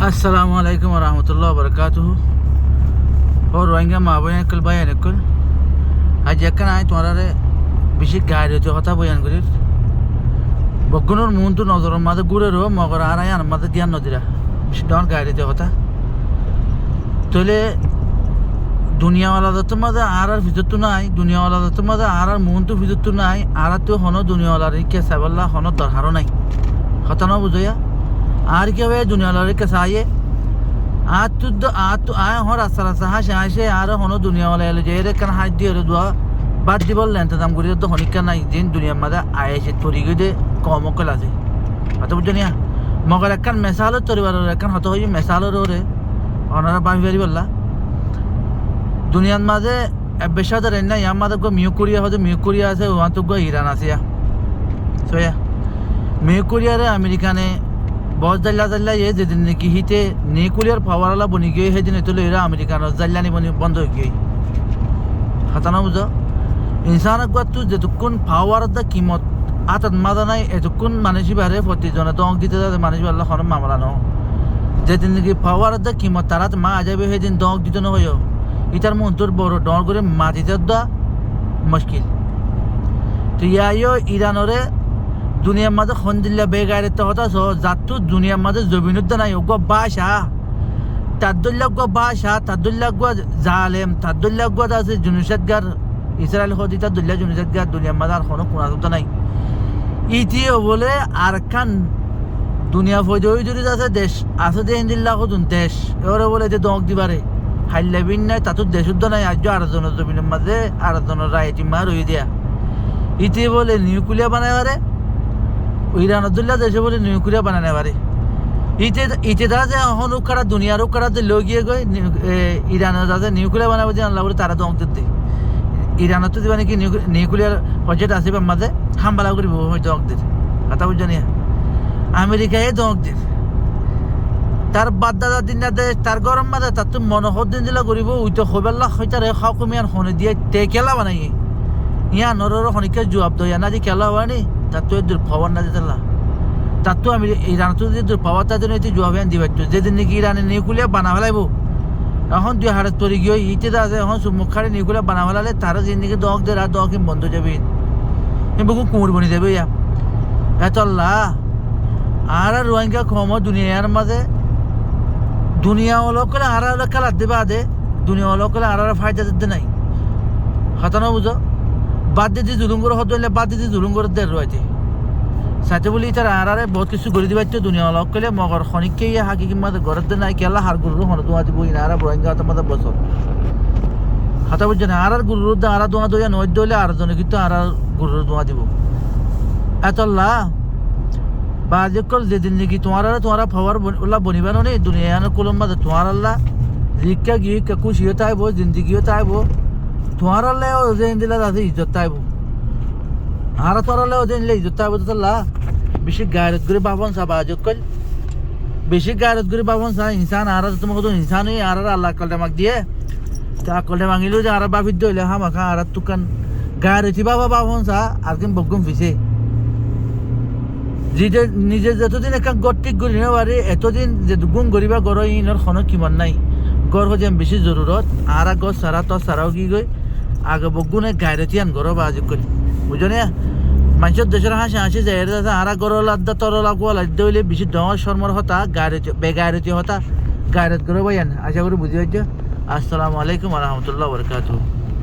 আসসালামু আলাইকুম রহমতুল্লাহ বরকাতুহ ও রোহিঙ্গা মা বোন একল বয়ান একল আজ এখানে আয় তোমার বেশি গাড়ি কথা বয়ান করি বগুনোর মন তো নজর মাঝে ঘুরে রো মগর আর আয় আর মাঝে ধ্যান নদীরা বেশি ডন গাড়ি কথা তাহলে দুনিয়াওয়ালাদের তো মাঝে আর ভিতর তো নাই দুনিয়াওয়ালাদের তো মাঝে আর মন তো ভিতর তো নাই আর তো হন দুনিয়াওয়ালার কে সাইবাল্লা হন দরকারও নাই কথা না বুঝাইয়া আর কি হবে দুনিয়াওয়ালার কে সাইয়ে আয় হর রাস্তা হাসে আর হন দুনিয়াওয়ালা এলে যে এর কেন হাত দিয়ে দোয়া বাদ দি বললেন তো দাম করি তো হনিকা নাই দিন দুনিয়ার মাঝে আয়েছে তরি গিয়ে কম অকল আছে কথা বুঝছো নিয়া মগর একখান মেসালো তরিবার একখান হত হয়ে মেসালোর ওরে ওনারা বাহি বাড়ি বললা দুনিয়ার মাঝে বেশাদার না ইয়ার মাঝে মিউ কোরিয়া হয়তো মিউ কোরিয়া আছে ওয়ান তো ইরান আছে সোয়া মিউ কোরিয়ারে আমেরিকানে বস জাল্লা এ যেদিন নাকি হিতে নিউক্লিয়ার পাওয়ারওয়ালা বনি গিয়ে সেদিন এত এরা আমেরিকান জাল্লানি বনি বন্ধ হয়ে গিয়ে হাতানা বুঝো ইনসানক বাতু যেতক্ষণ পাওয়ার দা কিমত আতাত মাদা নাই এতক্ষণ মানুষই বারে প্রতিজনে দং দিতে যাতে মানুষ আল্লাহ হন মামলা ন যেদিন নাকি পাওয়ার দা কিমত তারা মা যাবে সেদিন দং দিতে ন হইও ইটার মন তোর বড় ডর করে মাটিতে দা মুশকিল তো ইয়াইও ইরানরে দুনিয়ার মাঝে খন্দিল্লা বেগাইতে হতা যাতো দুনিয়ার মাঝে জমিনুদ্দা নাই ওগো বাসা তাদুল্লাহ বাসা তাদুল্লাহ জালেম তাদুল্লাহ আছে জুনুসাদগার ইসরায়েল হদি তাদুল্লাহ জুনুসাদগার দুনিয়ার মাঝে আর কোনো কোনাতো নাই ইটিও বলে আর খান দুনিয়া ফৈদ জড়িত আছে দেশ আছে দে হিন্দিল্লাহ হতুন দেশ এবারে বলে যে দক দিবারে হাইল্লাবিন নাই তাতো দেশুদ্ধ নাই আজ আরেকজনের জমিনের মাঝে আরেকজনের রায়তি মা রই দিয়া ইটি বলে নিউক্লিয়ার বানায় পারে ইরান আব্দুল্লাহ দেশে বলে নিউক্লিয়ার বানানে পারে ইতে তারা যে এখন উকারা দুনিয়ার উকারা যে লগিয়ে গয় ইরানের যাতে নিউক্লিয়ার বানাবে যে আল্লাহ বলে তারা তো অঙ্ক দিতে ইরানত তো দিবা নাকি নিউক্লিয়ার প্রজেক্ট আসবে মাঝে হামবালা করিব হয়তো অঙ্ক দিতে কথা বুঝছো নিয়া আমেরিকায় দঙ্ক দিত তার বাদ দাদা দিন না দেশ তার গরম মাঝে তার তো মনোহর দিন দিলা করিব ওই তো হবেল্লা হইতারে খাও কমিয়ার হনে দিয়ে তে খেলা বানাই ইয়া নরর হনিকে জবাব দইয়া না যে খেলা হয়নি তার তো এদের পাওয়ার না দিতেলা তার তো আমি ইরান তো যদি পাওয়ার তার জন্য এটি জবাব আন দিবার যেদিন নাকি ইরানের নিউক্লিয়ার বানা ফেলাইব এখন দুই হাড়ের তরি গিয়ে ইতে আছে এখন মুখারে নিউক্লিয়ার বানা ফেলালে তারা জিন্দিগি দক দে আর দক বন্ধ যাবে বহু কুমুর বনি যাবে ইয়া এতল্লা আর রোহিঙ্গা কম দুনিয়ার মাঝে দুনিয়া ওলোকলে আর খেলার দেবে আদে দুনিয়া ওলোকলে আর ফায়দা দিতে নাই হতানো বুঝো বাদ দিতে জুলুম করে হতো বাদ দিতে জুলুম করে দেড় রয়েছে সাথে বলি তার আরারে বহুত কিছু করে দিবার তো দুনিয়া লক করলে মগর খনিককে ইয়ে হাকি কিংবা ঘরের দিন নাই কেলা হার গুরু হন দোয়া দিব না আর রোহিঙ্গা তোমাদের বছর হাতা বুঝছে না আর গুরুর আর দোয়া দইয়া নয় দইলে আর জনে কিন্তু আর গুরুর দোয়া দিব এতল্লা বাজকল যেদিন নাকি তোমার ফাওয়ার ওলা বনিবানো নেই দুনিয়ার কুলম মাঝে তোমার আল্লাহ রিক্কা গিয়ে খুশিও তাইব জিন্দিগিও তাইব তোমার আল্লাহ ওজেন দিলে আছে ইজ্জত তাইব আর তোর আল্লাহ ওজেন দিলে ইজ্জত তাইব তো লা বেশি গায়রত করে বাবন সা বাজকল বেশি গায়রত করে বাবন সা ইনসান আর তোমাকে তো ইনসান হই আর আল্লাহ কলটা মাক দিয়ে তা কলটা মাঙিলেও যে আর বাফির দইলে হামাখা আর তুকান গায়রতি বাবা বাবন সা আর কিন বগুম ফিসে নিজে যতদিন একটা গড়টিক গড়ি না পারে এতদিন যে গুণ গরিবা গড় ইনর কোনো কিমান নাই গড় হচ্ছে বেশি জরুরত আর গড় সারা তো সারাও কি গই আগে বগুনে গায়রতি আন গড় বাজ করি বুঝো না মানুষের দেশের হাসি যায় আর গড় লাদ্দা তর লাগোয়া লাদ্দ হইলে বেশি ডর শর্মর হতা গায়রতি বেগায়রতি হতা গায়রত গড় বাইন আশা করি বুঝি হচ্ছে আসসালামু আলাইকুম রহমতুল্লাহ বরকাতুহ